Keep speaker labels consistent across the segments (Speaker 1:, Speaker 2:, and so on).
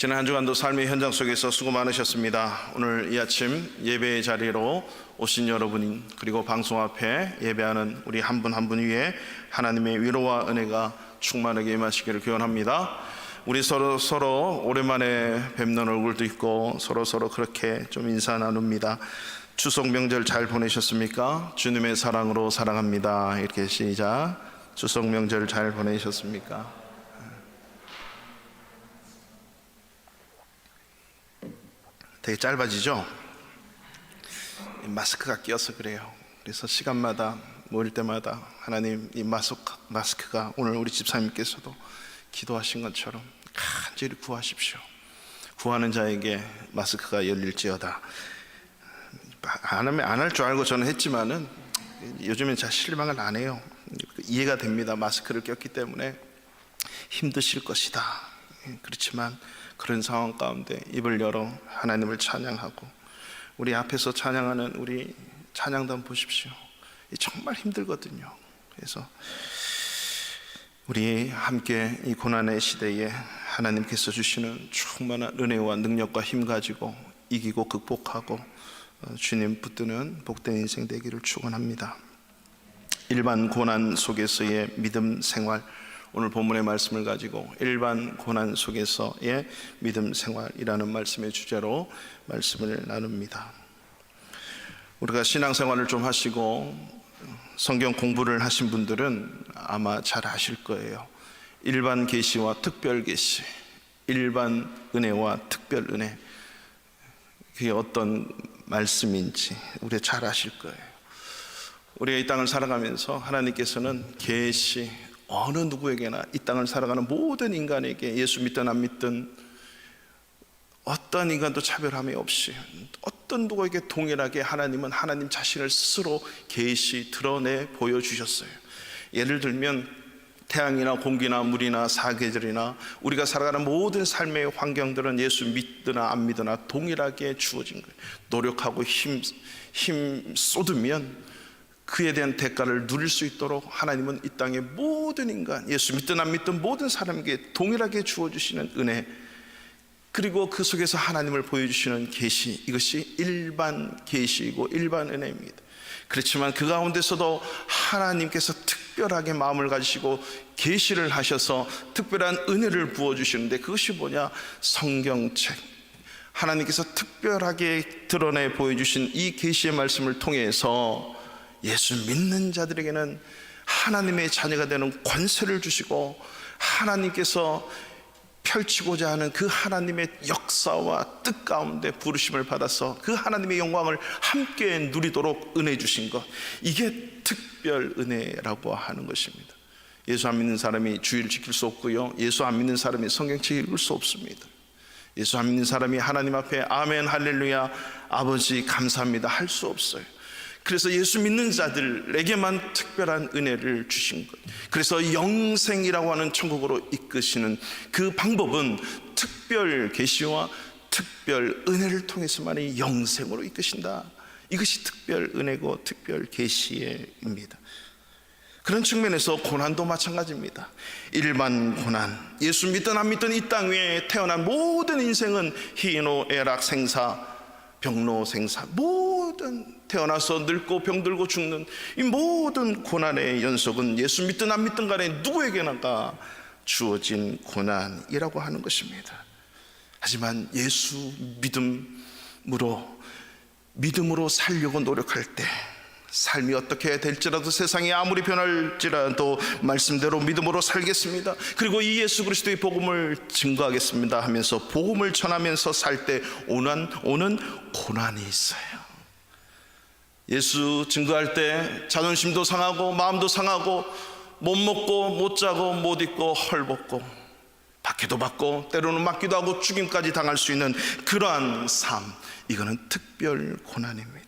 Speaker 1: 지난 한 주간도 삶의 현장 속에서 수고 많으셨습니다. 오늘 이 아침 예배의 자리로 오신 여러분, 그리고 방송 앞에 예배하는 우리 한 분 한 분 위에 하나님의 위로와 은혜가 충만하게 임하시기를 기원합니다. 우리 서로 오랜만에 뵙는 얼굴도 있고 서로 그렇게 좀 인사 나눕니다. 추석 명절 잘 보내셨습니까? 주님의 사랑으로 사랑합니다. 이렇게 시작. 추석 명절 잘 보내셨습니까? 되게 짧아지죠? 마스크가 끼어서 그래요. 그래서 시간마다 모일 때마다 하나님, 이 마스크가 오늘 우리 집사님께서도 기도하신 것처럼 간절히 구하십시오. 구하는 자에게 마스크가 열릴지어다. 안 할 줄 알고 저는 했지만은 요즘엔 잘 실망을 안 해요. 이해가 됩니다. 마스크를 꼈기 때문에 힘드실 것이다. 그렇지만 그런 상황 가운데 입을 열어 하나님을 찬양하고, 우리 앞에서 찬양하는 우리 찬양단 보십시오. 정말 힘들거든요. 그래서 우리 함께 이 고난의 시대에 하나님께서 주시는 충만한 은혜와 능력과 힘 가지고 이기고 극복하고 주님 붙드는 복된 인생 되기를 축원합니다. 일반 고난 속에서의 믿음 생활, 오늘 본문의 말씀을 가지고 일반 고난 속에서의 믿음 생활이라는 말씀의 주제로 말씀을 나눕니다. 우리가 신앙생활을 좀 하시고 성경 공부를 하신 분들은 아마 잘 아실 거예요. 일반 계시와 특별 계시, 일반 은혜와 특별 은혜, 그게 어떤 말씀인지 우리 잘 아실 거예요. 우리가 이 땅을 살아가면서 하나님께서는 계시, 어느 누구에게나 이 땅을 살아가는 모든 인간에게, 예수 믿든 안 믿든 어떤 인간도 차별함이 없이 어떤 누구에게 동일하게 하나님은 하나님 자신을 스스로 계시 드러내 보여주셨어요. 예를 들면 태양이나 공기나 물이나 사계절이나 우리가 살아가는 모든 삶의 환경들은 예수 믿거나 안 믿거나 동일하게 주어진 거예요. 노력하고 힘 쏟으면 그에 대한 대가를 누릴 수 있도록 하나님은 이 땅의 모든 인간, 예수 믿든 안 믿든 모든 사람에게 동일하게 주어주시는 은혜, 그리고 그 속에서 하나님을 보여주시는 계시, 이것이 일반 계시이고 일반 은혜입니다. 그렇지만 그 가운데서도 하나님께서 특별하게 마음을 가지시고 계시를 하셔서 특별한 은혜를 부어주시는데, 그것이 뭐냐? 성경책, 하나님께서 특별하게 드러내 보여주신 이 계시의 말씀을 통해서 예수 믿는 자들에게는 하나님의 자녀가 되는 권세를 주시고, 하나님께서 펼치고자 하는 그 하나님의 역사와 뜻 가운데 부르심을 받아서 그 하나님의 영광을 함께 누리도록 은혜 주신 것, 이게 특별 은혜라고 하는 것입니다. 예수 안 믿는 사람이 주의를 지킬 수 없고요, 예수 안 믿는 사람이 성경책 읽을 수 없습니다. 예수 안 믿는 사람이 하나님 앞에 아멘 할렐루야 아버지 감사합니다 할 수 없어요. 그래서 예수 믿는 자들에게만 특별한 은혜를 주신 것, 그래서 영생이라고 하는 천국으로 이끄시는 그 방법은 특별 계시와 특별 은혜를 통해서만이 영생으로 이끄신다. 이것이 특별 은혜고 특별 계시입니다. 그런 측면에서 고난도 마찬가지입니다. 일반 고난, 예수 믿든 안 믿든 이 땅 위에 태어난 모든 인생은 희노 애락 생사 병로 생사, 모든 태어나서 늙고 병들고 죽는 이 모든 고난의 연속은 예수 믿든 안 믿든 간에 누구에게나가 주어진 고난이라고 하는 것입니다. 하지만 예수 믿음으로 살려고 노력할 때, 삶이 어떻게 될지라도, 세상이 아무리 변할지라도 말씀대로 믿음으로 살겠습니다, 그리고 이 예수 그리스도의 복음을 증거하겠습니다 하면서 복음을 전하면서 살 때 오는 고난이 있어요. 예수 증거할 때 자존심도 상하고 마음도 상하고 못 먹고 못 자고 못 입고 헐벗고 박해도 받고 때로는 맞기도 하고 죽임까지 당할 수 있는 그러한 삶, 이거는 특별 고난입니다.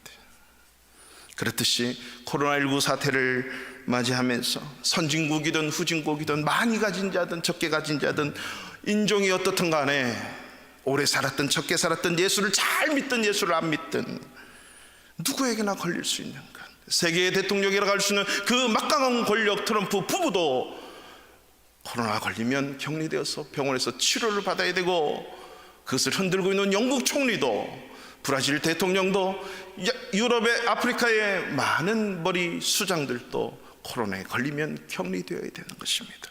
Speaker 1: 그렇듯이 코로나19 사태를 맞이하면서 선진국이든 후진국이든 많이 가진 자든 적게 가진 자든 인종이 어떻든 간에 오래 살았든 적게 살았든 예수를 잘 믿든 예수를 안 믿든 누구에게나 걸릴 수 있는 것, 세계의 대통령이라고 할 수 있는 그 막강한 권력 트럼프 부부도 코로나 걸리면 격리되어서 병원에서 치료를 받아야 되고 그것을 흔들고 있는 영국 총리도, 브라질 대통령도, 유럽의 아프리카의 많은 머리 수장들도 코로나에 걸리면 격리되어야 되는 것입니다.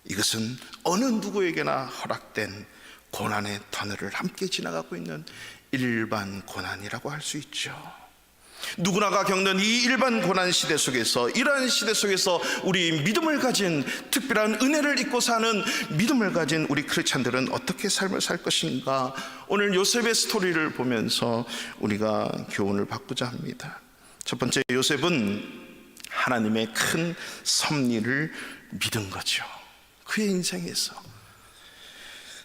Speaker 1: 이것은 어느 누구에게나 허락된 고난의 터널을 함께 지나가고 있는 일반 고난이라고 할 수 있죠. 누구나가 겪는 이 일반 고난 시대 속에서, 이러한 시대 속에서 우리 믿음을 가진, 특별한 은혜를 입고 사는 믿음을 가진 우리 크리스찬들은 어떻게 삶을 살 것인가, 오늘 요셉의 스토리를 보면서 우리가 교훈을 받고자 합니다. 첫 번째, 요셉은 하나님의 큰 섭리를 믿은 거죠. 그의 인생에서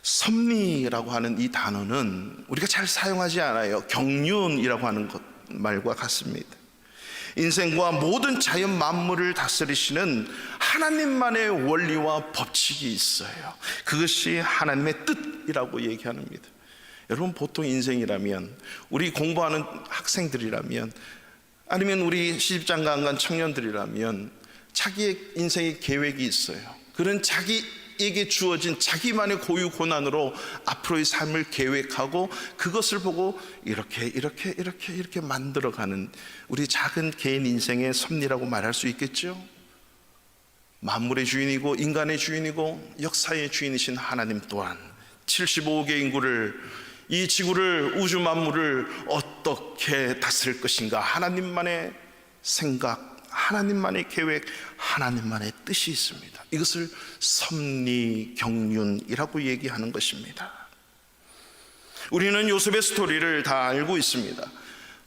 Speaker 1: 섭리라고 하는 이 단어는 우리가 잘 사용하지 않아요. 경륜이라고 하는 것 말과 같습니다. 인생과 모든 자연 만물을 다스리시는 하나님만의 원리와 법칙이 있어요. 그것이 하나님의 뜻이라고 얘기합니다. 여러분, 보통 인생이라면, 우리 공부하는 학생들이라면, 아니면 우리 시집장가 안 간 청년들이라면 자기의 인생의 계획이 있어요. 그런 자기에게 주어진 자기만의 고유 고난으로 앞으로의 삶을 계획하고 그것을 보고 이렇게 만들어가는 우리 작은 개인 인생의 섭리라고 말할 수 있겠죠. 만물의 주인이고 인간의 주인이고 역사의 주인이신 하나님 또한 75억의 인구를, 이 지구를, 우주 만물을 어떻게 다스릴 것인가, 하나님만의 생각, 하나님만의 계획, 하나님만의 뜻이 있습니다. 이것을 섭리, 경륜이라고 얘기하는 것입니다. 우리는 요셉의 스토리를 다 알고 있습니다.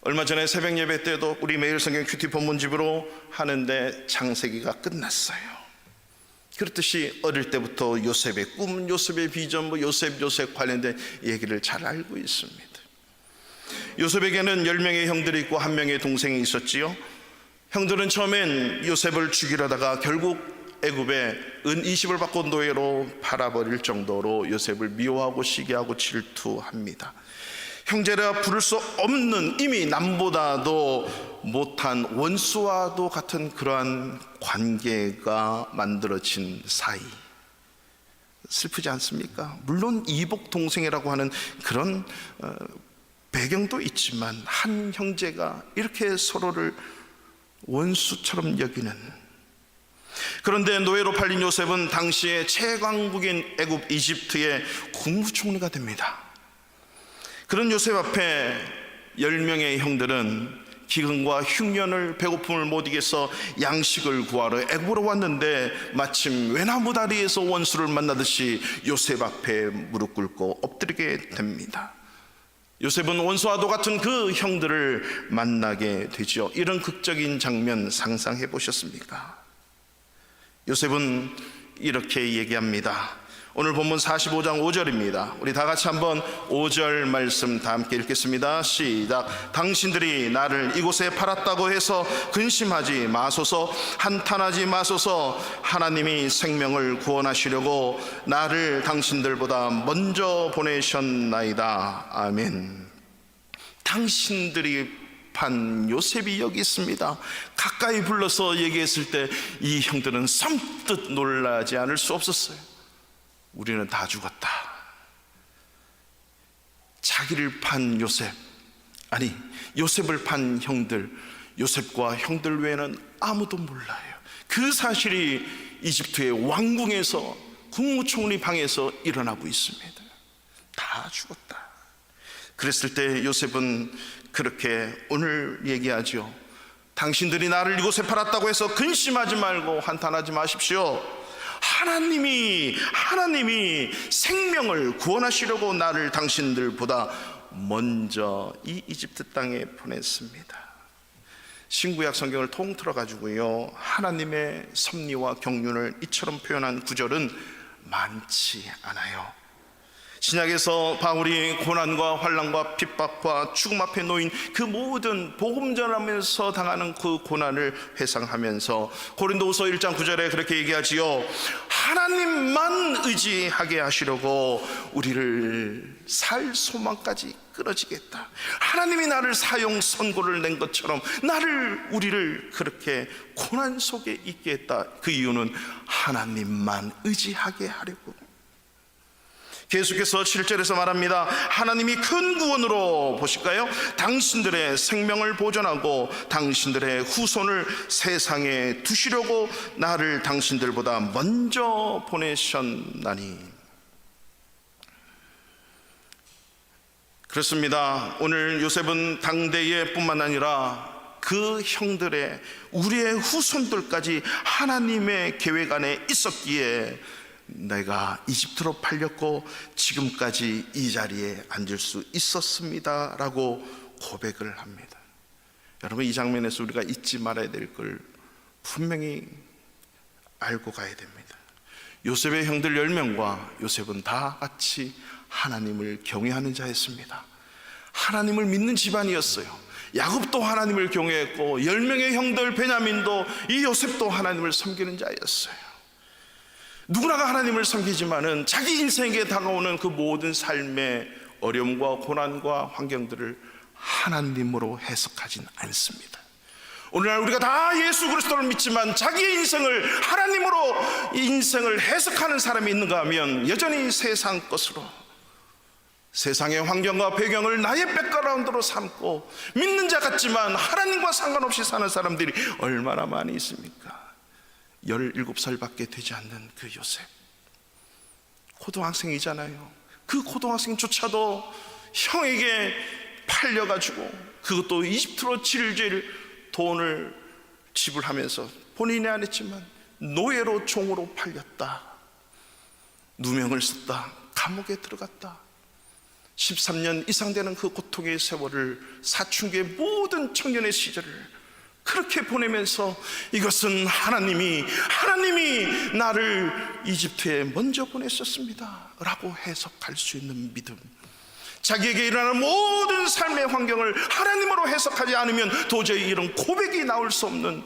Speaker 1: 얼마 전에 새벽 예배 때도 우리 매일 성경 큐티 본문집으로 하는데 창세기가 끝났어요. 그렇듯이 어릴 때부터 요셉의 꿈, 요셉의 비전, 요셉 관련된 얘기를 잘 알고 있습니다. 요셉에게는 10명의 형들이 있고 1명의 동생이 있었지요. 형들은 처음엔 요셉을 죽이려다가 결국 애굽에 은 20을 받고 노예로 팔아버릴 정도로 요셉을 미워하고 시기하고 질투합니다. 형제라 부를 수 없는, 이미 남보다도 못한 원수와도 같은 그러한 관계가 만들어진 사이. 슬프지 않습니까? 물론 이복 동생이라고 하는 그런 배경도 있지만 한 형제가 이렇게 서로를 원수처럼 여기는. 그런데 노예로 팔린 요셉은 당시에 최강국인 애굽 이집트의 국무총리가 됩니다. 그런 요셉 앞에 10명의 형들은 기근과 흉년을, 배고픔을 못 이겨서 양식을 구하러 애굽으로 왔는데 마침 외나무 다리에서 원수를 만나듯이 요셉 앞에 무릎 꿇고 엎드리게 됩니다. 요셉은 원수와도 같은 그 형들을 만나게 되죠. 이런 극적인 장면 상상해 보셨습니까? 요셉은 이렇게 얘기합니다. 오늘 본문 45장 5절입니다. 우리 다 같이 한번 5절 말씀 다 함께 읽겠습니다. 시작. 당신들이 나를 이곳에 팔았다고 해서 근심하지 마소서, 한탄하지 마소서. 하나님이 생명을 구원하시려고 나를 당신들보다 먼저 보내셨나이다. 아멘. 당신들이 판 요셉이 여기 있습니다. 가까이 불러서 얘기했을 때 이 형들은 섬뜩 놀라지 않을 수 없었어요. 우리는 다 죽었다. 자기를 판 요셉, 아니 요셉을 판 형들, 요셉과 형들 외에는 아무도 몰라요. 그 사실이 이집트의 왕궁에서, 국무총리 방에서 일어나고 있습니다. 다 죽었다. 그랬을 때 요셉은 그렇게 오늘 얘기하죠. 당신들이 나를 이곳에 팔았다고 해서 근심하지 말고 한탄하지 마십시오. 하나님이 생명을 구원하시려고 나를 당신들보다 먼저 이 이집트 땅에 보냈습니다. 신구약 성경을 통틀어 가지고요, 하나님의 섭리와 경륜을 이처럼 표현한 구절은 많지 않아요. 신약에서 바울이 고난과 환난과 핍박과 죽음 앞에 놓인 그 모든 복음 전하면서 당하는 그 고난을 회상하면서 고린도후서 1장 9절에 그렇게 얘기하지요. 하나님만 의지하게 하시려고 우리를 살 소망까지 끊어지겠다. 하나님이 나를 사용 선고를 낸 것처럼 우리를 그렇게 고난 속에 있게 했다. 그 이유는 하나님만 의지하게 하려고. 계속해서 7절에서 말합니다. 하나님이 큰 구원으로 보실까요? 당신들의 생명을 보존하고 당신들의 후손을 세상에 두시려고 나를 당신들보다 먼저 보내셨나니. 그렇습니다. 오늘 요셉은 당대에 뿐만 아니라 그 형들의, 우리의 후손들까지 하나님의 계획 안에 있었기에 내가 이집트로 팔렸고 지금까지 이 자리에 앉을 수 있었습니다 라고 고백을 합니다. 여러분, 이 장면에서 우리가 잊지 말아야 될 걸 분명히 알고 가야 됩니다. 요셉의 형들 10명과 요셉은 다 같이 하나님을 경외하는 자였습니다. 하나님을 믿는 집안이었어요. 야곱도 하나님을 경외했고 10명의 형들 베냐민도, 이 요셉도 하나님을 섬기는 자였어요. 누구나가 하나님을 섬기지만은 자기 인생에 다가오는 그 모든 삶의 어려움과 고난과 환경들을 하나님으로 해석하진 않습니다. 오늘날 우리가 다 예수 그리스도를 믿지만 자기의 인생을 하나님으로 인생을 해석하는 사람이 있는가 하면 여전히 세상 것으로, 세상의 환경과 배경을 나의 백그라운드로 삼고 믿는 자 같지만 하나님과 상관없이 사는 사람들이 얼마나 많이 있습니까? 17살밖에 되지 않는 그 요셉, 고등학생이잖아요. 그 고등학생조차도 형에게 팔려가지고, 그것도 이집트로 질질 돈을 지불하면서 본인이 안 했지만 노예로, 종으로 팔렸다. 누명을 썼다. 감옥에 들어갔다. 13년 이상 되는 그 고통의 세월을, 사춘기의 모든 청년의 시절을 그렇게 보내면서 이것은 하나님이 나를 이집트에 먼저 보냈었습니다 라고 해석할 수 있는 믿음, 자기에게 일어나는 모든 삶의 환경을 하나님으로 해석하지 않으면 도저히 이런 고백이 나올 수 없는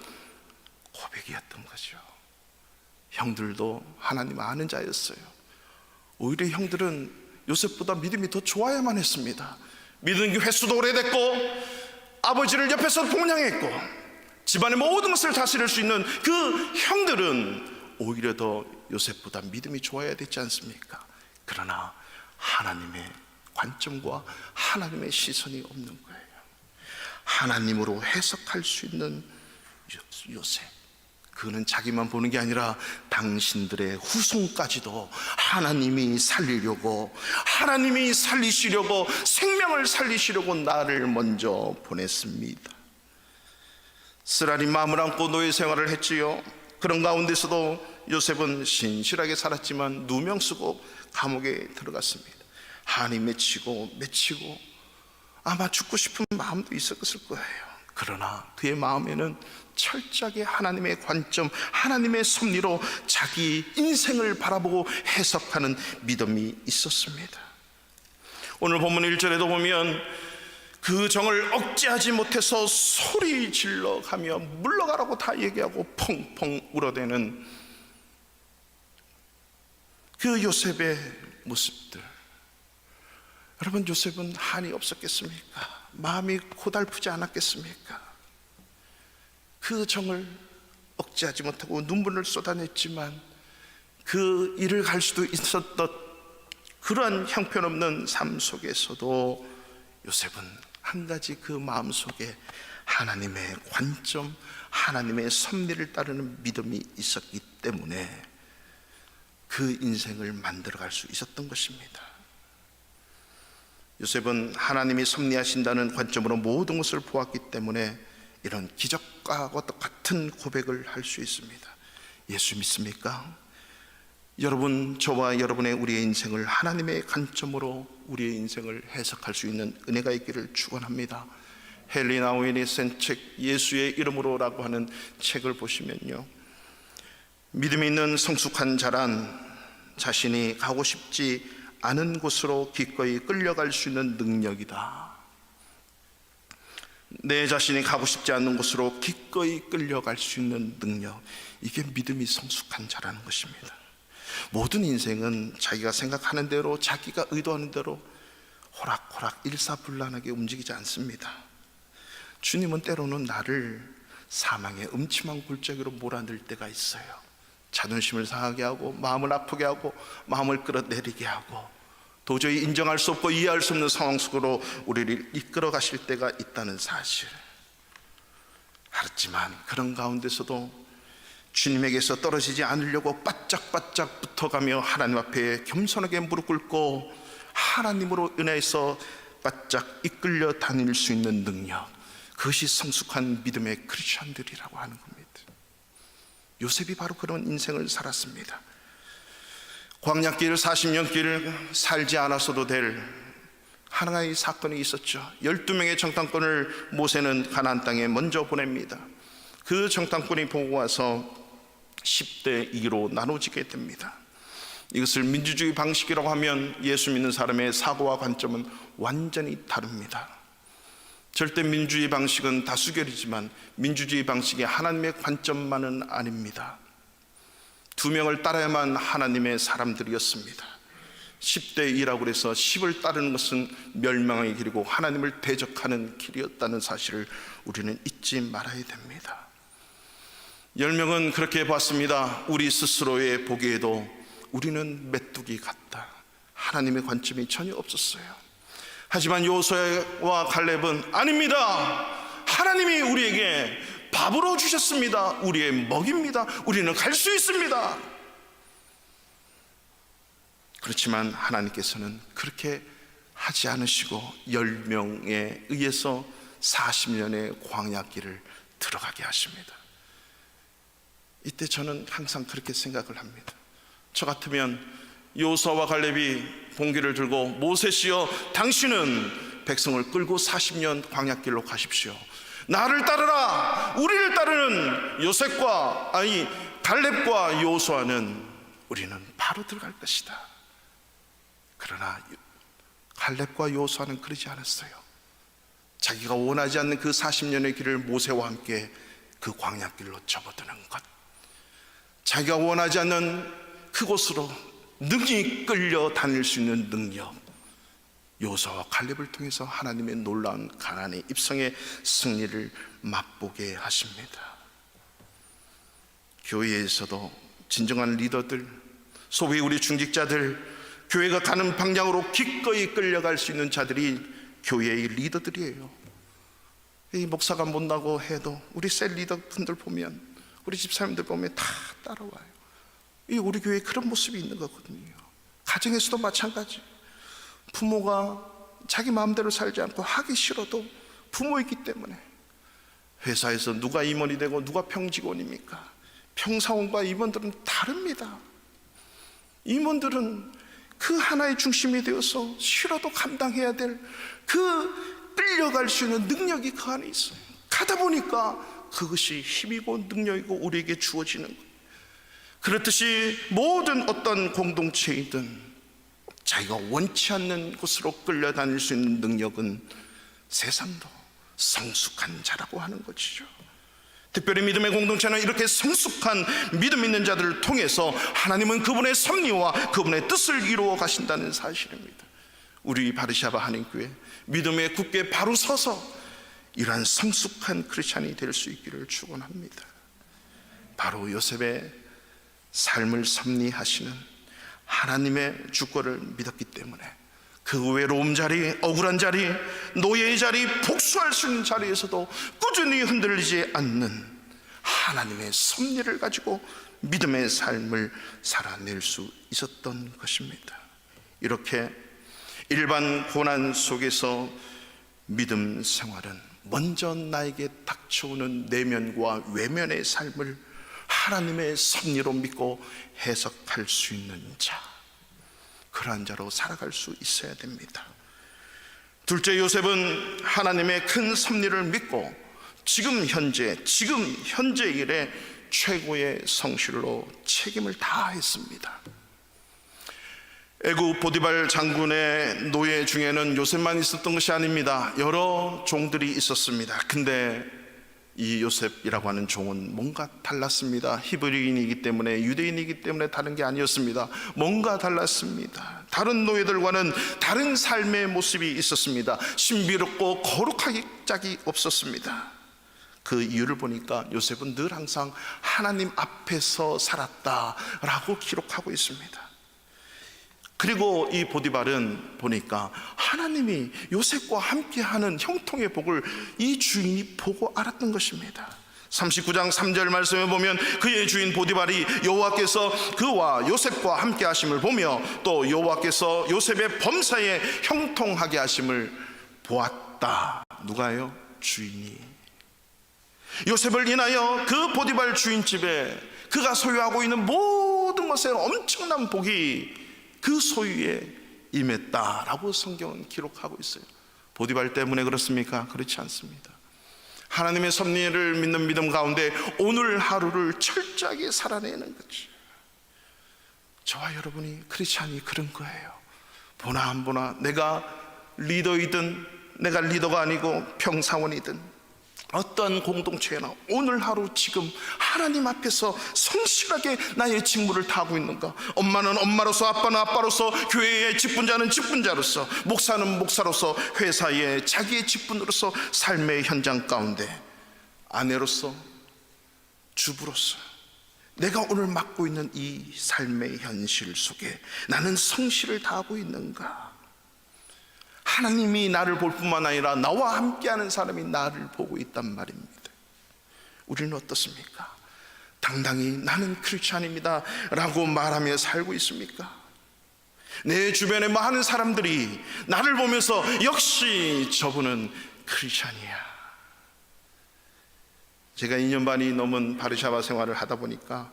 Speaker 1: 고백이었던 거죠. 형들도 하나님 아는 자였어요. 오히려 형들은 요셉보다 믿음이 더 좋아야만 했습니다. 믿음 횟수도 오래됐고 아버지를 옆에서 봉양했고 집안의 모든 것을 다스릴 수 있는 그 형들은 오히려 더 요셉보다 믿음이 좋아야 되지 않습니까? 그러나 하나님의 관점과 하나님의 시선이 없는 거예요. 하나님으로 해석할 수 있는 요셉, 그는 자기만 보는 게 아니라 당신들의 후손까지도 하나님이 살리려고, 하나님이 살리시려고, 생명을 살리시려고 나를 먼저 보냈습니다. 쓰라린 마음을 안고 노예 생활을 했지요. 그런 가운데서도 요셉은 신실하게 살았지만 누명 쓰고 감옥에 들어갔습니다. 한이 맺히고 아마 죽고 싶은 마음도 있었을 거예요. 그러나 그의 마음에는 철저하게 하나님의 관점, 하나님의 섭리로 자기 인생을 바라보고 해석하는 믿음이 있었습니다. 오늘 본문 1절에도 보면 그 정을 억제하지 못해서 소리 질러가며 물러가라고 다 얘기하고 펑펑 울어대는 그 요셉의 모습들. 여러분, 요셉은 한이 없었겠습니까? 마음이 고달프지 않았겠습니까? 그 정을 억제하지 못하고 눈물을 쏟아냈지만 그 일을 갈 수도 있었던 그러한 형편없는 삶 속에서도 요셉은 한 가지 그 마음속에 하나님의 관점, 하나님의 섭리를 따르는 믿음이 있었기 때문에 그 인생을 만들어갈 수 있었던 것입니다. 요셉은 하나님이 섭리하신다는 관점으로 모든 것을 보았기 때문에 이런 기적과 같은 고백을 할 수 있습니다. 예수 믿습니까? 여러분, 저와 여러분의 우리의 인생을 하나님의 관점으로 우리의 인생을 해석할 수 있는 은혜가 있기를 축원합니다. 헬리나 오웬이 쓴 책 예수의 이름으로라고 하는 책을 보시면요, 믿음이 있는 성숙한 자란 자신이 가고 싶지 않은 곳으로 기꺼이 끌려갈 수 있는 능력이다. 내 자신이 가고 싶지 않는 곳으로 기꺼이 끌려갈 수 있는 능력, 이게 믿음이 성숙한 자라는 것입니다. 모든 인생은 자기가 생각하는 대로, 자기가 의도하는 대로 호락호락 일사불란하게 움직이지 않습니다. 주님은 때로는 나를 사망의 음침한 골짜기로 몰아넣을 때가 있어요. 자존심을 상하게 하고 마음을 아프게 하고 마음을 끌어내리게 하고 도저히 인정할 수 없고 이해할 수 없는 상황 속으로 우리를 이끌어 가실 때가 있다는 사실 알았지만, 그런 가운데서도 주님에게서 떨어지지 않으려고 바짝바짝 붙어가며 하나님 앞에 겸손하게 무릎 꿇고 하나님으로 인해서 바짝 이끌려 다닐 수 있는 능력, 그것이 성숙한 믿음의 크리스천들이라고 하는 겁니다. 요셉이 바로 그런 인생을 살았습니다. 광야길 40년 길을 살지 않았어도 될 하나의 사건이 있었죠. 12명의 정탐꾼을 모세는 가나안 땅에 먼저 보냅니다. 그 정탐꾼이 보고 와서 10대 2로 나눠지게 됩니다. 이것을 민주주의 방식이라고 하면 예수 믿는 사람의 사고와 관점은 완전히 다릅니다. 절대 민주주의 방식은 다수결이지만 민주주의 방식이 하나님의 관점만은 아닙니다. 2명을 따라야만 하나님의 사람들이었습니다. 10대 2라고 해서 10을 따르는 것은 멸망의 길이고 하나님을 대적하는 길이었다는 사실을 우리는 잊지 말아야 됩니다. 10명은 그렇게 봤습니다. 우리 스스로의 보기에도 우리는 메뚜기 같다. 하나님의 관점이 전혀 없었어요. 하지만 여호수아와 갈렙은 아닙니다. 하나님이 우리에게 밥으로 주셨습니다. 우리의 먹입니다. 우리는 갈 수 있습니다. 그렇지만 하나님께서는 그렇게 하지 않으시고 10명에 의해서 40년의 광야길을 들어가게 하십니다. 이때 저는 항상 그렇게 생각을 합니다. 저 같으면 여호수아와 갈렙이 봉기를 들고 모세시여 당신은 백성을 끌고 40년 광야길로 가십시오. 나를 따르라. 우리를 따르는 갈렙과 여호수아는 우리는 바로 들어갈 것이다. 그러나 갈렙과 여호수아는 그러지 않았어요. 자기가 원하지 않는 그 40년의 길을 모세와 함께 그 광야길로 접어드는 것, 자기가 원하지 않는 그곳으로 능히 끌려 다닐 수 있는 능력, 여호수아와 갈렙을 통해서 하나님의 놀라운 가나안의 입성의 승리를 맛보게 하십니다. 교회에서도 진정한 리더들, 소위 우리 중직자들, 교회가 가는 방향으로 기꺼이 끌려갈 수 있는 자들이 교회의 리더들이에요. 이 목사가 못나고 해도 우리 셀 리더분들 보면, 우리 집사님들 보면 다 따라와요. 이 우리 교회에 그런 모습이 있는 거거든요. 가정에서도 마찬가지. 부모가 자기 마음대로 살지 않고 하기 싫어도 부모이기 때문에, 회사에서 누가 임원이 되고 누가 평직원입니까? 평사원과 임원들은 다릅니다. 임원들은 그 하나의 중심이 되어서 싫어도 감당해야 될 그 끌려갈 수 있는 능력이 그 안에 있어요. 가다 보니까 그것이 힘이고 능력이고 우리에게 주어지는 거예요. 그렇듯이 모든 어떤 공동체이든 자기가 원치 않는 곳으로 끌려다닐 수 있는 능력은 세상도 성숙한 자라고 하는 것이죠. 특별히 믿음의 공동체는 이렇게 성숙한 믿음 있는 자들을 통해서 하나님은 그분의 섭리와 그분의 뜻을 이루어 가신다는 사실입니다. 우리 바르샤바 한인교회 믿음에 굳게 바로 서서 이러한 성숙한 크리스찬이 될 수 있기를 축원합니다. 바로 요셉의 삶을 섭리하시는 하나님의 주권을 믿었기 때문에 그 외로움 자리, 억울한 자리, 노예의 자리, 복수할 수 있는 자리에서도 꾸준히 흔들리지 않는 하나님의 섭리를 가지고 믿음의 삶을 살아낼 수 있었던 것입니다. 이렇게 일반 고난 속에서 믿음 생활은 먼저 나에게 닥쳐오는 내면과 외면의 삶을 하나님의 섭리로 믿고 해석할 수 있는 자, 그러한 자로 살아갈 수 있어야 됩니다. 둘째, 요셉은 하나님의 큰 섭리를 믿고 지금 현재 일에 최고의 성실로 책임을 다했습니다. 애굽 보디발 장군의 노예 중에는 요셉만 있었던 것이 아닙니다. 여러 종들이 있었습니다. 근데 이 요셉이라고 하는 종은 뭔가 달랐습니다. 히브리인이기 때문에, 유대인이기 때문에 다른 게 아니었습니다. 뭔가 달랐습니다. 다른 노예들과는 다른 삶의 모습이 있었습니다. 신비롭고 거룩하기 짝이 없었습니다. 그 이유를 보니까 요셉은 늘 항상 하나님 앞에서 살았다라고 기록하고 있습니다. 그리고 이 보디발은 보니까 하나님이 요셉과 함께하는 형통의 복을 이 주인이 보고 알았던 것입니다. 39장 3절 말씀에 보면 그의 주인 보디발이 여호와께서 그와 요셉과 함께 하심을 보며 또 여호와께서 요셉의 범사에 형통하게 하심을 보았다. 누가요? 주인이. 요셉을 인하여 그 보디발 주인집에 그가 소유하고 있는 모든 것에 엄청난 복이 그 소유에 임했다라고 성경은 기록하고 있어요. 보디발 때문에 그렇습니까? 그렇지 않습니다. 하나님의 섭리를 믿는 믿음 가운데 오늘 하루를 철저하게 살아내는 거죠. 저와 여러분이 크리스찬이 그런 거예요. 보나 안 보나 내가 리더이든 내가 리더가 아니고 평사원이든 어떤 공동체나 오늘 하루 지금 하나님 앞에서 성실하게 나의 직무를 다하고 있는가? 엄마는 엄마로서, 아빠는 아빠로서, 교회의 직분자는 직분자로서, 목사는 목사로서, 회사의 자기의 직분으로서, 삶의 현장 가운데 아내로서, 주부로서 내가 오늘 맡고 있는 이 삶의 현실 속에 나는 성실을 다하고 있는가? 하나님이 나를 볼 뿐만 아니라 나와 함께하는 사람이 나를 보고 있단 말입니다. 우리는 어떻습니까? 당당히 나는 크리스찬입니다 라고 말하며 살고 있습니까? 내 주변에 많은 사람들이 나를 보면서 역시 저분은 크리스찬이야. 제가 2년 반이 넘은 바르샤바 생활을 하다 보니까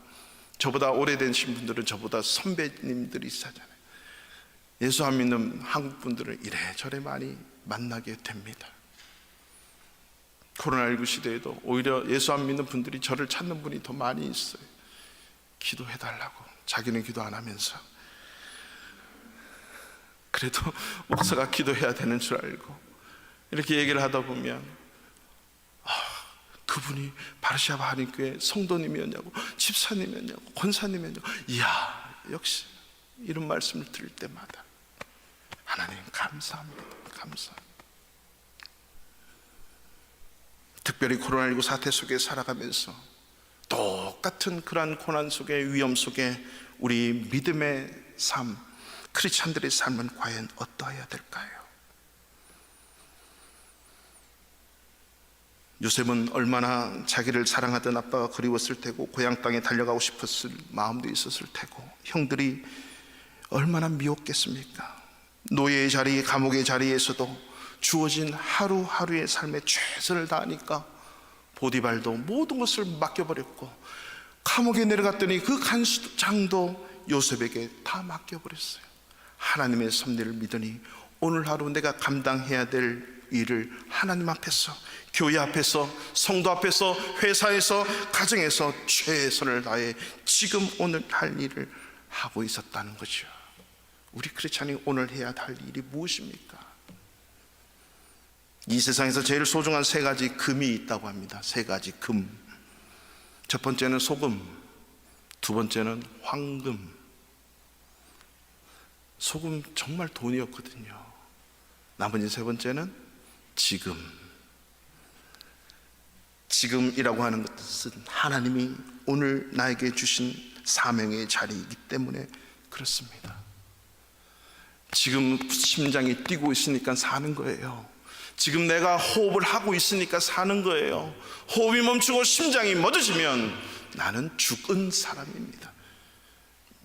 Speaker 1: 저보다 오래되신 분들은 저보다 선배님들이 있잖아요. 예수 안 믿는 한국 분들을 이래저래 많이 만나게 됩니다. 코로나19 시대에도 오히려 예수 안 믿는 분들이 저를 찾는 분이 더 많이 있어요. 기도해달라고. 자기는 기도 안 하면서 그래도 목사가 기도해야 되는 줄 알고 이렇게 얘기를 하다 보면 그분이 바르샤바 한인교회 성도님이었냐고, 집사님이었냐고, 권사님이었냐고. 이야, 역시 이런 말씀을 들을 때마다 하나님 감사합니다. 감사합니다. 특별히 코로나19 사태 속에 살아가면서 똑같은 그러한 고난 속에, 위험 속에 우리 믿음의 삶, 크리스찬들의 삶은 과연 어떠해야 될까요? 요셉은 얼마나 자기를 사랑하던 아빠가 그리웠을 테고 고향 땅에 달려가고 싶었을 마음도 있었을 테고 형들이 얼마나 미웠겠습니까? 노예의 자리, 감옥의 자리에서도 주어진 하루하루의 삶에 최선을 다하니까 보디발도 모든 것을 맡겨버렸고 감옥에 내려갔더니 그 간수장도 요셉에게 다 맡겨버렸어요. 하나님의 섭리를 믿으니 오늘 하루 내가 감당해야 될 일을 하나님 앞에서, 교회 앞에서, 성도 앞에서, 회사에서, 가정에서 최선을 다해 지금 오늘 할 일을 하고 있었다는 거죠. 우리 크리스찬이 오늘 해야 할 일이 무엇입니까? 이 세상에서 제일 소중한 3가지 금이 있다고 합니다. 3가지 금. 첫 번째는 소금, 두 번째는 황금. 소금 정말 돈이었거든요. 나머지 3번째는 지금. 지금이라고 하는 것은 하나님이 오늘 나에게 주신 사명의 자리이기 때문에 그렇습니다. 지금 심장이 뛰고 있으니까 사는 거예요. 지금 내가 호흡을 하고 있으니까 사는 거예요. 호흡이 멈추고 심장이 멎어지면 나는 죽은 사람입니다.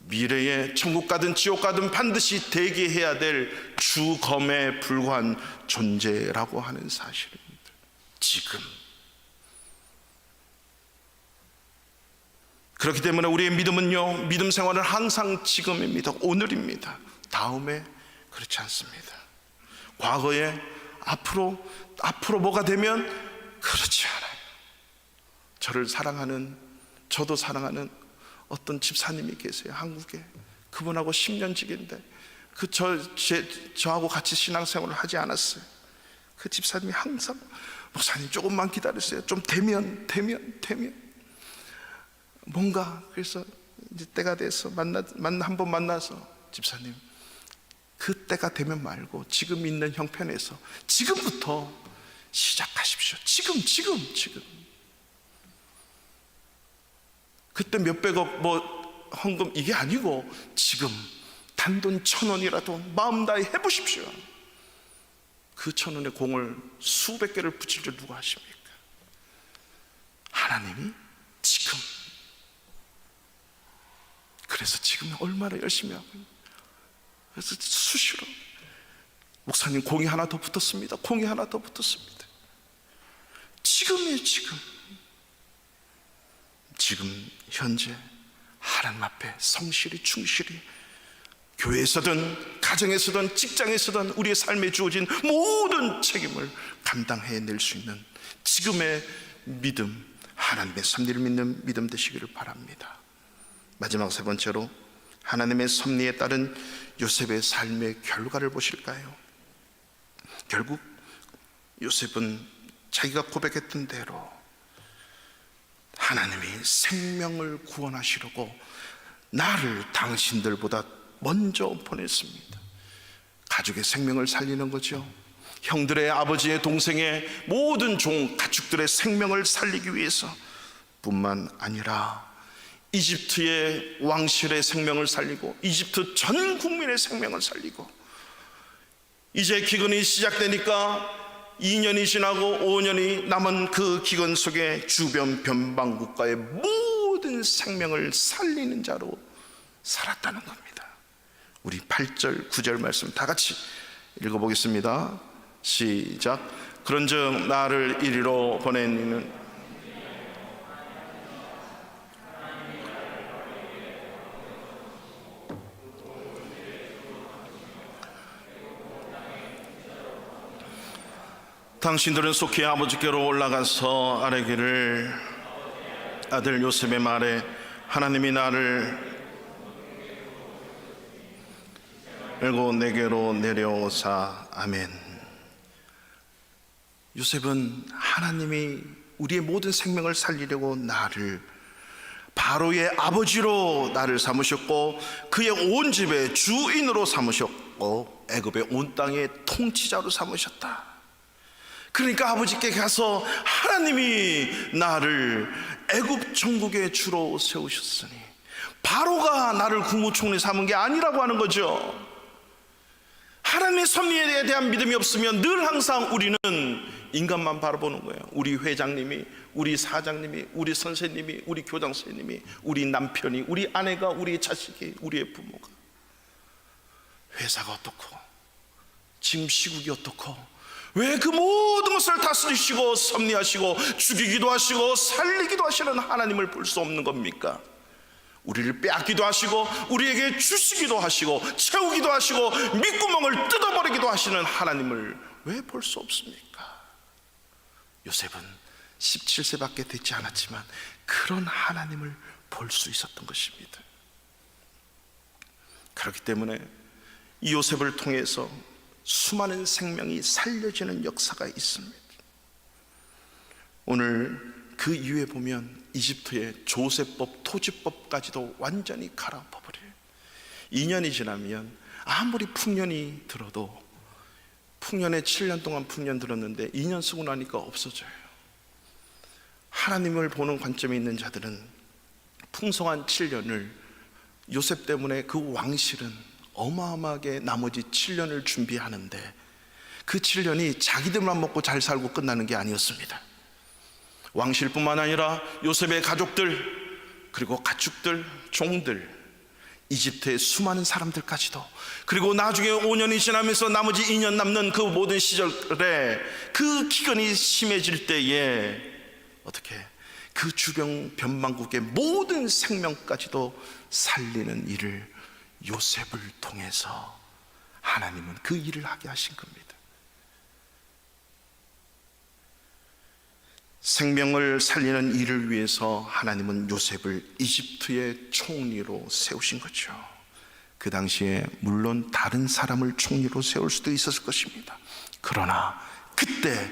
Speaker 1: 미래에 천국 가든 지옥 가든 반드시 대기해야 될 주검에 불과한 존재라고 하는 사실입니다. 지금. 그렇기 때문에 우리의 믿음은요, 믿음 생활은 항상 지금입니다. 오늘입니다. 다음에 그렇지 않습니다. 과거에 앞으로 뭐가 되면 그렇지 않아요. 저를 사랑하는, 저도 사랑하는 어떤 집사님이 계세요. 한국에. 그분하고 10년 지기인데 저하고 같이 신앙생활을 하지 않았어요. 그 집사님이 항상 목사님 조금만 기다리세요. 좀 되면 뭔가. 그래서 이제 때가 돼서 한번 만나서 집사님, 그 때가 되면 말고 지금 있는 형편에서 지금부터 시작하십시오. 지금. 그때 몇백억 뭐 헌금 이게 아니고 지금 단돈 1,000원이라도 마음 다해 해보십시오. 그 1,000원의 공을 수백 개를 붙일 줄 누가 아십니까? 하나님이 지금. 그래서 지금 얼마나 열심히 하고 있는. 그래서 수시로 목사님 공이 하나 더 붙었습니다. 공이 하나 더 붙었습니다. 지금이에요. 지금 현재 하나님 앞에 성실히 충실히 교회에서든 가정에서든 직장에서든 우리의 삶에 주어진 모든 책임을 감당해낼 수 있는 지금의 믿음, 하나님의 섭리를 믿는 믿음 되시기를 바랍니다. 마지막 세 번째로 하나님의 섭리에 따른 요셉의 삶의 결과를 보실까요? 결국 요셉은 자기가 고백했던 대로 하나님이 생명을 구원하시려고 나를 당신들보다 먼저 보냈습니다. 가족의 생명을 살리는 거죠. 형들의, 아버지의, 동생의 모든 종 가축들의 생명을 살리기 위해서 뿐만 아니라 이집트의 왕실의 생명을 살리고 이집트 전 국민의 생명을 살리고, 이제 기근이 시작되니까 2년이 지나고 5년이 남은 그 기근 속에 주변 변방 국가의 모든 생명을 살리는 자로 살았다는 겁니다. 우리 8절 9절 말씀 다 같이 읽어보겠습니다. 시작. 그런즉 나를 이리로 보낸 이는 당신들은 속히 아버지께로 올라가서 아뢰기를, 아들 요셉의 말에 하나님이 나를 알고 내게로 내려오사. 아멘. 요셉은 하나님이 우리의 모든 생명을 살리려고 나를 바로의 아버지로 나를 삼으셨고 그의 온 집의 주인으로 삼으셨고 애굽의 온 땅의 통치자로 삼으셨다. 그러니까 아버지께 가서 하나님이 나를 애굽 전국의 주로 세우셨으니 바로가 나를 국무총리 삼은 게 아니라고 하는 거죠. 하나님의 섭리에 대한 믿음이 없으면 늘 항상 우리는 인간만 바라보는 거예요. 우리 회장님이, 우리 사장님이, 우리 선생님이, 우리 교장 선생님이, 우리 남편이, 우리 아내가, 우리 자식이, 우리의 부모가. 회사가 어떻고 지금 시국이 어떻고, 왜 그 모든 것을 다스리시고 섭리하시고 죽이기도 하시고 살리기도 하시는 하나님을 볼 수 없는 겁니까? 우리를 빼앗기도 하시고 우리에게 주시기도 하시고 채우기도 하시고 밑구멍을 뜯어버리기도 하시는 하나님을 왜 볼 수 없습니까? 요셉은 17세밖에 되지 않았지만 그런 하나님을 볼 수 있었던 것입니다. 그렇기 때문에 이 요셉을 통해서 수많은 생명이 살려지는 역사가 있습니다. 오늘 그 이후에 보면 이집트의 조세법, 토지법까지도 완전히 갈아엎어버려요. 2년이 지나면 아무리 풍년이 들어도, 풍년에 7년 동안 풍년 들었는데 2년 쓰고 나니까 없어져요. 하나님을 보는 관점이 있는 자들은 풍성한 7년을 요셉 때문에 그 왕실은 어마어마하게 나머지 7년을 준비하는데 그 7년이 자기들만 먹고 잘 살고 끝나는 게 아니었습니다. 왕실뿐만 아니라 요셉의 가족들, 그리고 가축들, 종들, 이집트의 수많은 사람들까지도, 그리고 나중에 5년이 지나면서 나머지 2년 남는 그 모든 시절에 그 기근이 심해질 때에 어떻게 그 주변 변방국의 모든 생명까지도 살리는 일을 요셉을 통해서 하나님은 그 일을 하게 하신 겁니다. 생명을 살리는 일을 위해서 하나님은 요셉을 이집트의 총리로 세우신 거죠. 그 당시에 물론 다른 사람을 총리로 세울 수도 있었을 것입니다. 그러나 그때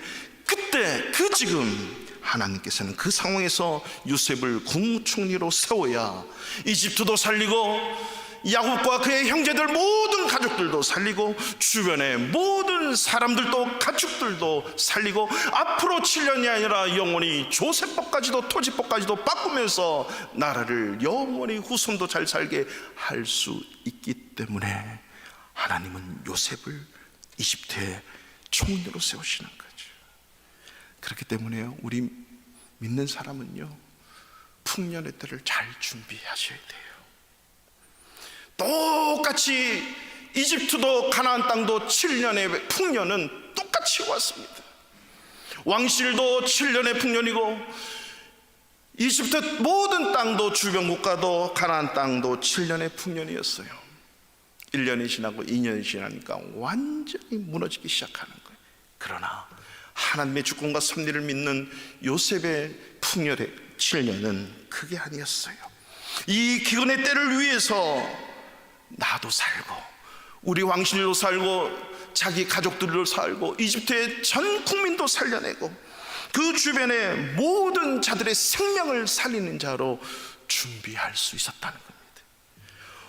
Speaker 1: 그 지금 하나님께서는 그 상황에서 요셉을 국무총리로 세워야 이집트도 살리고 야곱과 그의 형제들 모든 가족들 가족들도 살리고 주변의 모든 사람들도 가축들도 살리고 앞으로 7년이 아니라 영원히 조세법까지도 토지법까지도 바꾸면서 나라를 영원히 후손도 잘 살게 할 수 있기 때문에 하나님은 요셉을 이집트의 총리로 세우시는 거죠. 그렇기 때문에 우리 믿는 사람은요, 풍년의 때를 잘 준비하셔야 돼요. 똑같이 이집트도 가나안 땅도 7년의 풍년은 똑같이 왔습니다. 왕실도 7년의 풍년이고 이집트 모든 땅도 주변 국가도 가나안 땅도 7년의 풍년이었어요. 1년이 지나고 2년이 지나니까 완전히 무너지기 시작하는 거예요. 그러나 하나님의 주권과 섭리를 믿는 요셉의 풍년의 7년은 그게 아니었어요. 이 기근의 때를 위해서 나도 살고 우리 왕실도 살고 자기 가족들도 살고 이집트의 전 국민도 살려내고 그 주변의 모든 자들의 생명을 살리는 자로 준비할 수 있었다는 겁니다.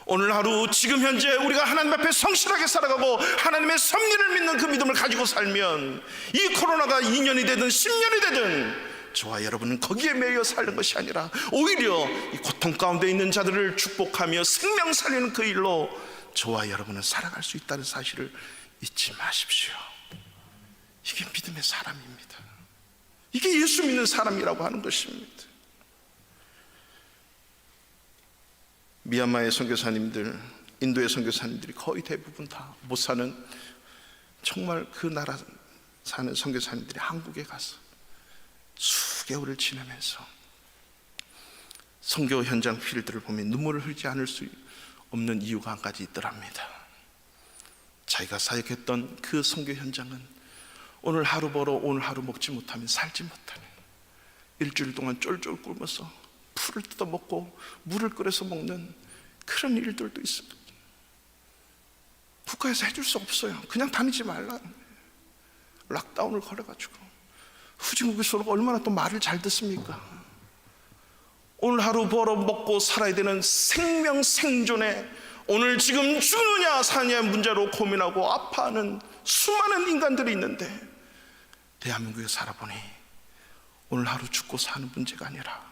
Speaker 1: 오늘 하루 지금 현재 우리가 하나님 앞에 성실하게 살아가고 하나님의 섭리를 믿는 그 믿음을 가지고 살면 이 코로나가 2년이 되든 10년이 되든 저와 여러분은 거기에 매여 사는 것이 아니라 오히려 이 고통 가운데 있는 자들을 축복하며 생명 살리는 그 일로 저와 여러분은 살아갈 수 있다는 사실을 잊지 마십시오. 이게 믿음의 사람입니다. 이게 예수 믿는 사람이라고 하는 것입니다. 미얀마의 선교사님들, 인도의 선교사님들이 거의 대부분 다 못 사는, 정말 그 나라 사는 선교사님들이 한국에 가서 수개월을 지내면서 선교 현장 필드를 보면 눈물을 흘리지 않을 수 없는 이유가 한 가지 있더랍니다. 자기가 사역했던 그 선교 현장은 오늘 하루 벌어 오늘 하루 먹지 못하면 살지 못하는, 일주일 동안 쫄쫄 굶어서 풀을 뜯어 먹고 물을 끓여서 먹는 그런 일들도 있습니다. 국가에서 해줄 수 없어요. 그냥 다니지 말라, 락다운을 걸어가지고. 후진국에서 얼마나 또 말을 잘 듣습니까? 오늘 하루 벌어 먹고 살아야 되는 생명 생존에 오늘 지금 죽느냐 사느냐 문제로 고민하고 아파하는 수많은 인간들이 있는데, 대한민국에 살아보니 오늘 하루 죽고 사는 문제가 아니라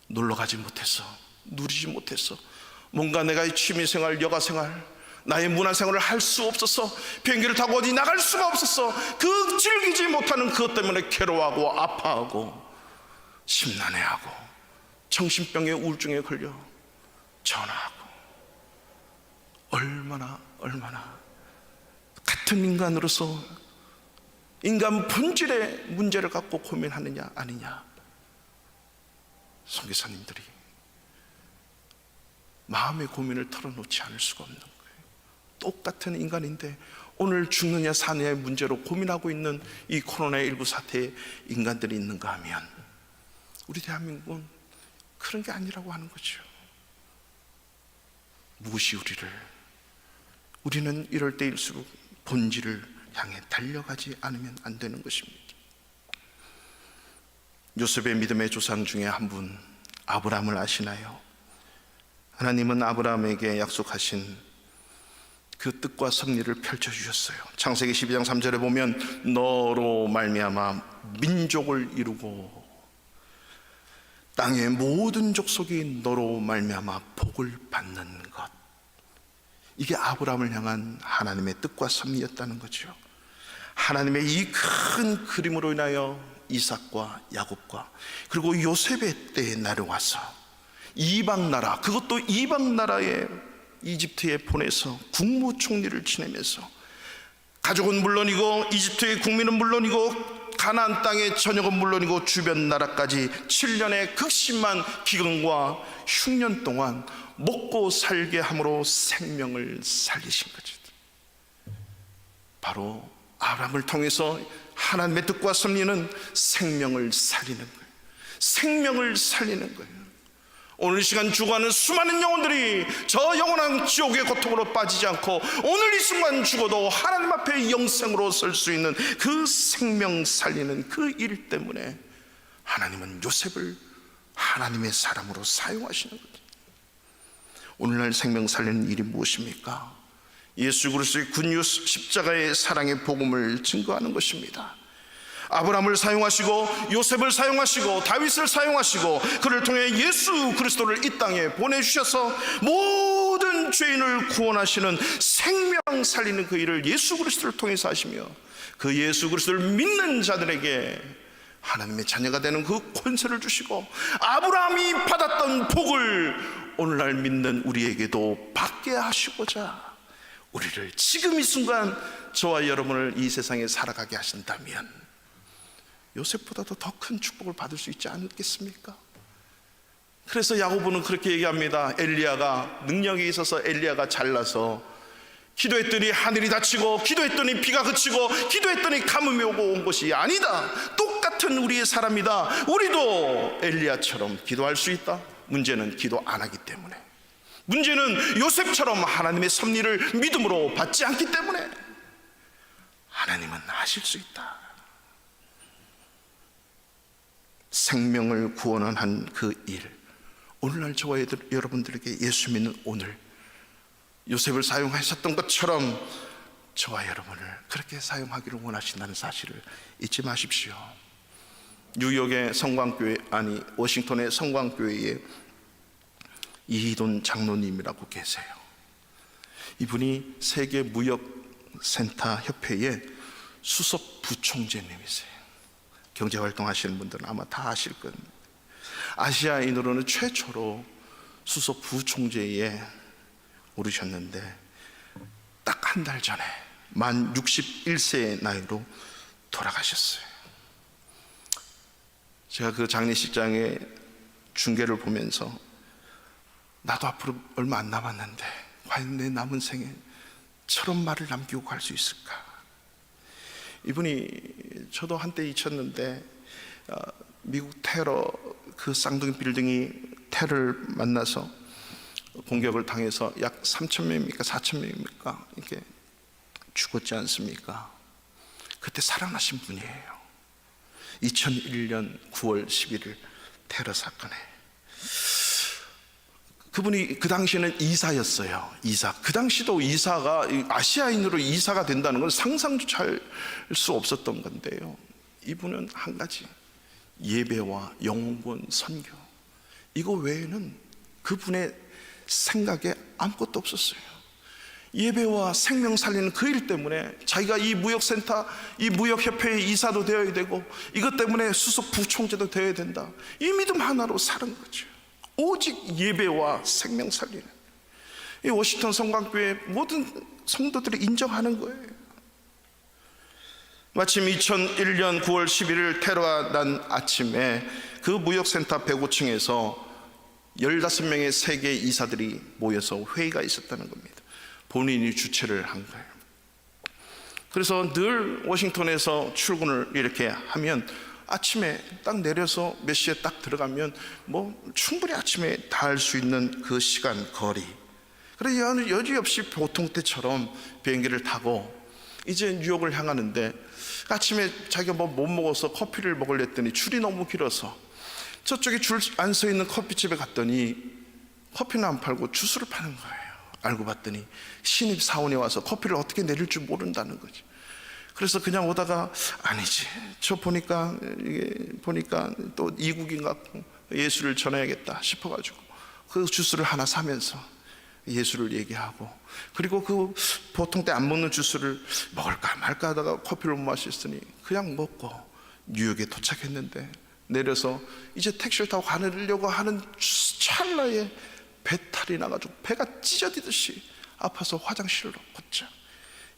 Speaker 1: 놀러 가지 못해서, 누리지 못해서, 뭔가 내가 취미생활, 여가생활, 나의 문화생활을 할 수 없어서, 비행기를 타고 어디 나갈 수가 없어서 그 즐기지 못하는 그것 때문에 괴로워하고 아파하고 심란해하고 정신병에 우울증에 걸려 전화하고, 얼마나 같은 인간으로서 인간 본질의 문제를 갖고 고민하느냐 아니냐. 선교사님들이 마음의 고민을 털어놓지 않을 수가 없는 거예요. 똑같은 인간인데 오늘 죽느냐 사느냐의 문제로 고민하고 있는 이 코로나19 사태에 인간들이 있는가 하면 우리 대한민국은 그런 게 아니라고 하는 거죠. 무엇이 우리는 이럴 때일수록 본질을 향해 달려가지 않으면 안 되는 것입니다. 요셉의 믿음의 조상 중에 한 분, 아브라함을 아시나요? 하나님은 아브라함에게 약속하신 그 뜻과 섭리를 펼쳐주셨어요. 창세기 12장 3절에 보면 너로 말미암아 민족을 이루고 땅의 모든 족속이 너로 말미암아 복을 받는 것, 이게 아브라함을 향한 하나님의 뜻과 섭리였다는 거죠. 하나님의 이 큰 그림으로 인하여 이삭과 야곱과 그리고 요셉의 때에 내려와서 이방 나라, 그것도 이방 나라에 이집트에 보내서 국무총리를 지내면서 가족은 물론이고 이집트의 국민은 물론이고 가나안 땅의 전역은 물론이고 주변 나라까지 7년의 극심한 기근과 흉년 동안 먹고 살게 함으로 생명을 살리신 거죠. 바로 아브라함을 통해서 하나님의 뜻과 섭리는 생명을 살리는 거예요. 생명을 살리는 거예요. 오늘 이 시간 죽어가는 수많은 영혼들이 저 영원한 지옥의 고통으로 빠지지 않고 오늘 이 순간 죽어도 하나님 앞에 영생으로 설 수 있는 그 생명 살리는 그 일 때문에 하나님은 요셉을 하나님의 사람으로 사용하시는 거죠. 오늘날 생명 살리는 일이 무엇입니까? 예수 그리스도의 굿뉴스 십자가의 사랑의 복음을 증거하는 것입니다. 아브라함을 사용하시고 요셉을 사용하시고 다윗을 사용하시고 그를 통해 예수 그리스도를 이 땅에 보내주셔서 모든 죄인을 구원하시는 생명 살리는 그 일을 예수 그리스도를 통해서 하시며 그 예수 그리스도를 믿는 자들에게 하나님의 자녀가 되는 그 권세를 주시고 아브라함이 받았던 복을 오늘날 믿는 우리에게도 받게 하시고자 우리를 지금 이 순간 저와 여러분을 이 세상에 살아가게 하신다면 요셉보다도 더 큰 축복을 받을 수 있지 않겠습니까? 그래서 야고보는 그렇게 얘기합니다. 엘리야가 능력이 있어서 엘리야가 잘나서 기도했더니 하늘이 닫히고 기도했더니 비가 그치고 기도했더니 가뭄이 오고 온 것이 아니다. 똑같은 우리의 사람이다. 우리도 엘리야처럼 기도할 수 있다. 문제는 기도 안 하기 때문에, 문제는 요셉처럼 하나님의 섭리를 믿음으로 받지 않기 때문에. 하나님은 하실 수 있다. 생명을 구원한 그 일, 오늘날 저와 여러분들에게 예수 믿는 오늘 요셉을 사용하셨던 것처럼 저와 여러분을 그렇게 사용하기를 원하신다는 사실을 잊지 마십시오. 뉴욕의 성광교회, 아니 워싱턴의 성광교회에 이희돈 장로님이라고 계세요. 이분이 세계무역센터 협회의 수석 부총재님이세요. 경제활동 하시는 분들은 아마 다 아실 겁니다. 아시아인으로는 최초로 수석 부총재에 오르셨는데 딱 한 달 전에 만 61세의 나이로 돌아가셨어요. 제가 그 장례식장의 중계를 보면서 나도 앞으로 얼마 안 남았는데 과연 내 남은 생에 저런 말을 남기고 갈 수 있을까? 이분이, 저도 한때 잊혔는데 미국 테러 그 쌍둥이 빌딩이 테러를 만나서 공격을 당해서 약 3,000명입니까 4,000명입니까 이렇게 죽었지 않습니까? 그때 살아나신 분이에요. 2001년 9월 11일 테러 사건에. 그분이 그 당시에는 이사였어요. 이사. 그 당시도 이사가, 아시아인으로 이사가 된다는 건 상상조차 할 수 없었던 건데요. 이분은 한 가지, 예배와 영혼 선교, 이거 외에는 그분의 생각에 아무것도 없었어요. 예배와 생명 살리는 그 일 때문에 자기가 이 무역센터, 이 무역협회의 이사도 되어야 되고 이것 때문에 수석 부총재도 되어야 된다. 이 믿음 하나로 사는 거죠. 오직 예배와 생명 살리는, 이 워싱턴 성광교회 모든 성도들이 인정하는 거예요. 마침 2001년 9월 11일 테러가 난 아침에 그 무역센터 105층에서 15명의 세계 이사들이 모여서 회의가 있었다는 겁니다. 본인이 주최를 한 거예요. 그래서 늘 워싱턴에서 출근을 이렇게 하면 아침에 딱 내려서 몇 시에 딱 들어가면 뭐 충분히 아침에 다 할 수 있는 그 시간, 거리. 그래서 여지없이 보통 때처럼 비행기를 타고 이제 뉴욕을 향하는데 아침에 자기가 뭐 못 먹어서 커피를 먹으려 했더니 줄이 너무 길어서 저쪽에 줄 안 서 있는 커피집에 갔더니 커피는 안 팔고 주스를 파는 거예요. 알고 봤더니 신입 사원이 와서 커피를 어떻게 내릴 줄 모른다는 거죠. 그래서 그냥 오다가 아니지, 저 보니까 또 이국인 같고 예수를 전해야겠다 싶어가지고 그 주스를 하나 사면서 예수를 얘기하고, 그리고 그 보통 때 안 먹는 주스를 먹을까 말까 하다가 커피를 못 마셨으니 그냥 먹고 뉴욕에 도착했는데 내려서 이제 택시를 타고 가려고 하는 찰나에 배탈이 나가지고 배가 찢어지듯이 아파서 화장실로 곧장.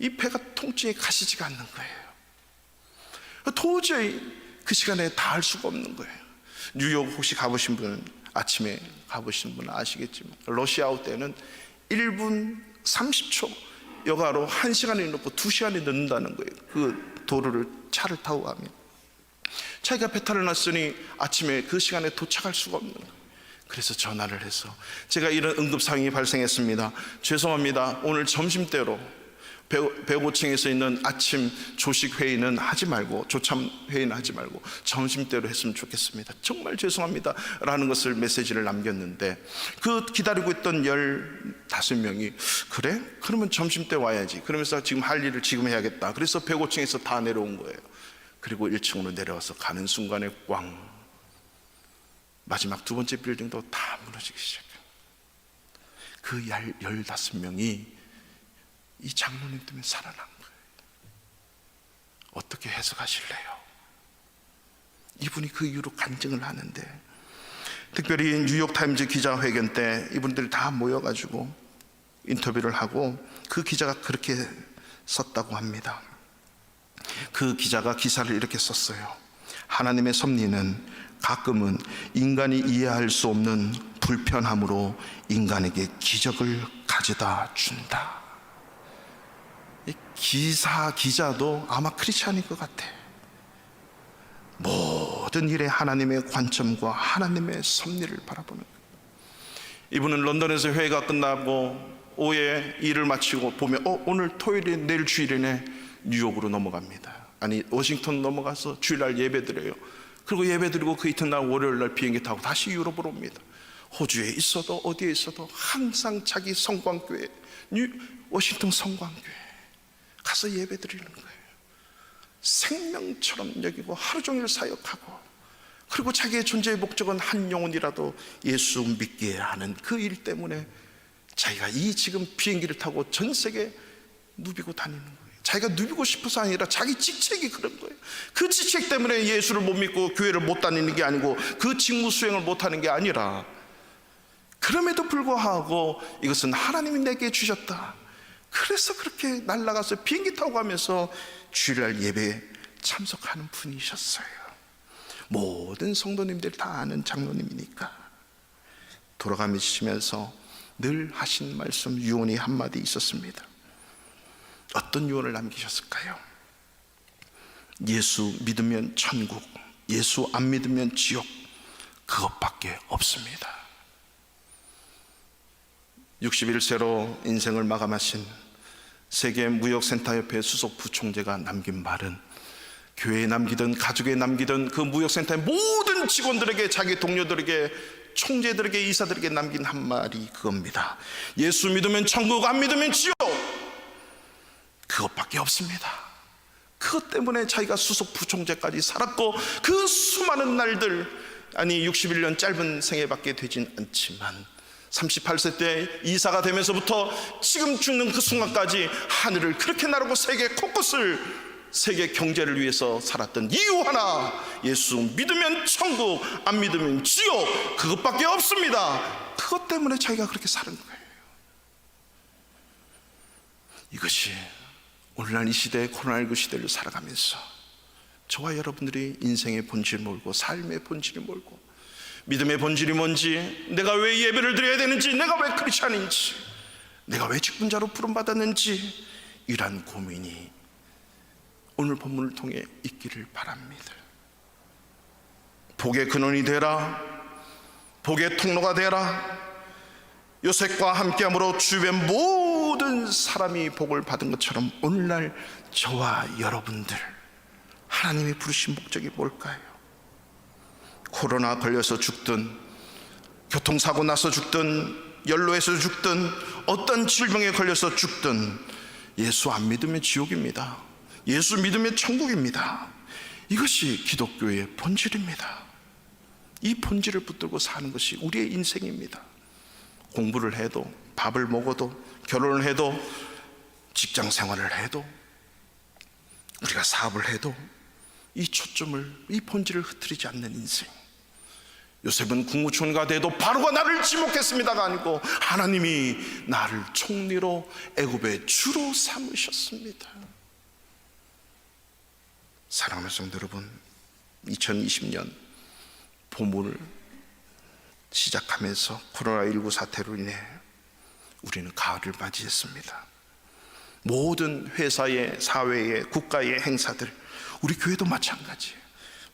Speaker 1: 이 배가 통증이 가시지가 않는 거예요. 도저히 그 시간에 다 할 수가 없는 거예요. 뉴욕 혹시 가보신 분은, 아침에 가보신 분은 아시겠지만 러시아웃 때는 1분 30초 여가로 1시간이 넘고 2시간이 늦는다는 거예요. 그 도로를 차를 타고 가면. 자기가 배탈을 났으니 아침에 그 시간에 도착할 수가 없는 거예요. 그래서 전화를 해서 제가 이런 응급 상황이 발생했습니다. 죄송합니다. 오늘 점심때로 105층에서 있는 아침 조식 회의는 하지 말고, 조참 회의는 하지 말고 점심때로 했으면 좋겠습니다. 정말 죄송합니다 라는 것을 메시지를 남겼는데, 그 기다리고 있던 15명이 그래? 그러면 점심때 와야지. 그러면서 지금 할 일을 지금 해야겠다. 그래서 105층에서 다 내려온 거예요. 그리고 1층으로 내려와서 가는 순간에 꽝, 마지막 두 번째 빌딩도 다 무너지기 시작해요. 그 15명이 이 장로님 때문에 살아난 거예요. 어떻게 해석하실래요? 이분이 그 이후로 간증을 하는데, 특별히 뉴욕타임즈 기자회견 때 이분들이 다 모여가지고 인터뷰를 하고 그 기자가 그렇게 썼다고 합니다. 그 기자가 기사를 이렇게 썼어요. 하나님의 섭리는 가끔은 인간이 이해할 수 없는 불편함으로 인간에게 기적을 가져다 준다. 이 기자도 아마 크리스찬일 것 같아. 모든 일에 하나님의 관점과 하나님의 섭리를 바라보는 거예요. 이분은 런던에서 회의가 끝나고 오후에 일을 마치고 보면 오늘 토요일에 내일 주일이네, 뉴욕으로 넘어갑니다. 아니 워싱턴 넘어가서 주일날 예배드려요. 그리고 예배드리고 그 이튿날 월요일날 비행기 타고 다시 유럽으로 옵니다. 호주에 있어도 어디에 있어도 항상 자기 성광교회, 워싱턴 성광교회 가서 예배드리는 거예요. 생명처럼 여기고 하루 종일 사역하고, 그리고 자기의 존재의 목적은 한 영혼이라도 예수 믿게 하는 그 일 때문에 자기가 이 지금 비행기를 타고 전 세계 누비고 다니는 거예요. 자기가 누비고 싶어서 아니라 자기 직책이 그런 거예요. 그 직책 때문에 예수를 못 믿고 교회를 못 다니는 게 아니고, 그 직무 수행을 못하는 게 아니라, 그럼에도 불구하고 이것은 하나님이 내게 주셨다. 그래서 그렇게 날아가서 비행기 타고 가면서 주일날 예배에 참석하는 분이셨어요. 모든 성도님들 다 아는 장로님이니까. 돌아가시면서 늘 하신 말씀, 유언이 한마디 있었습니다. 어떤 유언을 남기셨을까요? 예수 믿으면 천국, 예수 안 믿으면 지옥, 그것밖에 없습니다. 61세로 인생을 마감하신 세계무역센터협회 수석 부총재가 남긴 말은, 교회에 남기든 가족에 남기든 그 무역센터의 모든 직원들에게, 자기 동료들에게, 총재들에게, 이사들에게 남긴 한 말이 그겁니다. 예수 믿으면 천국, 안 믿으면 지옥, 그것밖에 없습니다. 그것 때문에 자기가 수석 부총재까지 살았고, 그 수많은 날들, 아니 61년 짧은 생애밖에 되진 않지만 38세 때 이사가 되면서부터 지금 죽는 그 순간까지 하늘을 그렇게 나르고 세계 곳곳을, 세계 경제를 위해서 살았던 이유 하나, 예수 믿으면 천국, 안 믿으면 지옥, 그것밖에 없습니다. 그것 때문에 자기가 그렇게 사는 거예요. 이것이 오늘날 이 시대, 코로나19 시대를 살아가면서 저와 여러분들이 인생의 본질을 몰고, 삶의 본질을 몰고, 믿음의 본질이 뭔지, 내가 왜 예배를 드려야 되는지, 내가 왜 크리스찬인지, 내가 왜 직분자로 부름받았는지, 이러한 고민이 오늘 본문을 통해 있기를 바랍니다. 복의 근원이 되라, 복의 통로가 되라. 요셉과 함께함으로 주변 모든 사람이 복을 받은 것처럼 오늘날 저와 여러분들, 하나님이 부르신 목적이 뭘까요? 코로나 걸려서 죽든, 교통사고 나서 죽든, 연로해서 죽든, 어떤 질병에 걸려서 죽든, 예수 안 믿으면 지옥입니다. 예수 믿으면 천국입니다. 이것이 기독교의 본질입니다. 이 본질을 붙들고 사는 것이 우리의 인생입니다. 공부를 해도, 밥을 먹어도, 결혼을 해도, 직장 생활을 해도, 우리가 사업을 해도 이 초점을, 이 본질을 흐트리지 않는 인생. 요셉은 국무총리가 돼도 바로가 나를 지목했습니다가 아니고 하나님이 나를 총리로 애굽의 주로 삼으셨습니다. 사랑하는 성도 여러분, 2020년 봄을 시작하면서 코로나19 사태로 인해 우리는 가을을 맞이했습니다. 모든 회사의, 사회의, 국가의 행사들, 우리 교회도 마찬가지예요.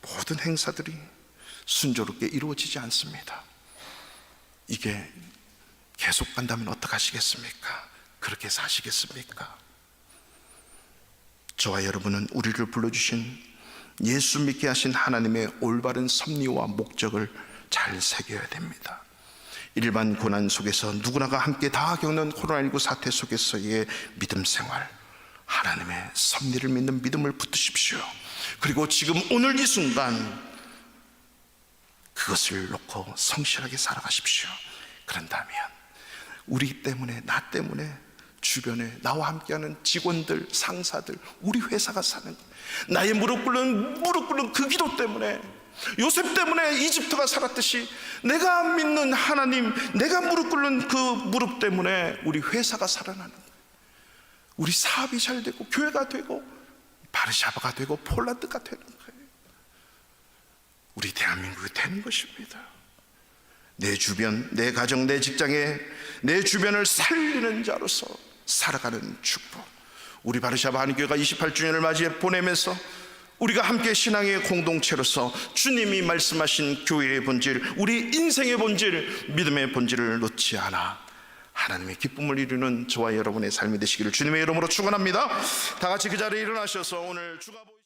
Speaker 1: 모든 행사들이 순조롭게 이루어지지 않습니다. 이게 계속 간다면 어떡하시겠습니까? 그렇게 사시겠습니까? 저와 여러분은 우리를 불러주신 예수 믿게 하신 하나님의 올바른 섭리와 목적을 잘 새겨야 됩니다. 일반 고난 속에서 누구나가 함께 다 겪는 코로나19 사태 속에서의 믿음 생활, 하나님의 섭리를 믿는 믿음을 붙드십시오. 그리고 지금 오늘 이 순간 그것을 놓고 성실하게 살아가십시오. 그런다면 우리 때문에, 나 때문에 주변에 나와 함께하는 직원들, 상사들, 우리 회사가 사는 거예요. 나의 무릎 꿇는 그 기도 때문에, 요셉 때문에 이집트가 살았듯이 내가 믿는 하나님, 내가 무릎 꿇는 그 무릎 때문에 우리 회사가 살아나는 거예요. 우리 사업이 잘 되고 교회가 되고 바르샤바가 되고 폴란드가 되는 거예요. 우리 대한민국이 되는 것입니다. 내 주변, 내 가정, 내 직장에 내 주변을 살리는 자로서 살아가는 축복, 우리 바르샤바 한인교회가 28주년을 맞이해 보내면서 우리가 함께 신앙의 공동체로서 주님이 말씀하신 교회의 본질, 우리 인생의 본질, 믿음의 본질을 놓지 않아 하나님의 기쁨을 이루는 저와 여러분의 삶이 되시기를 주님의 이름으로 축원합니다. 다 같이 그 자리에 일어나셔서 오늘 주가 보이신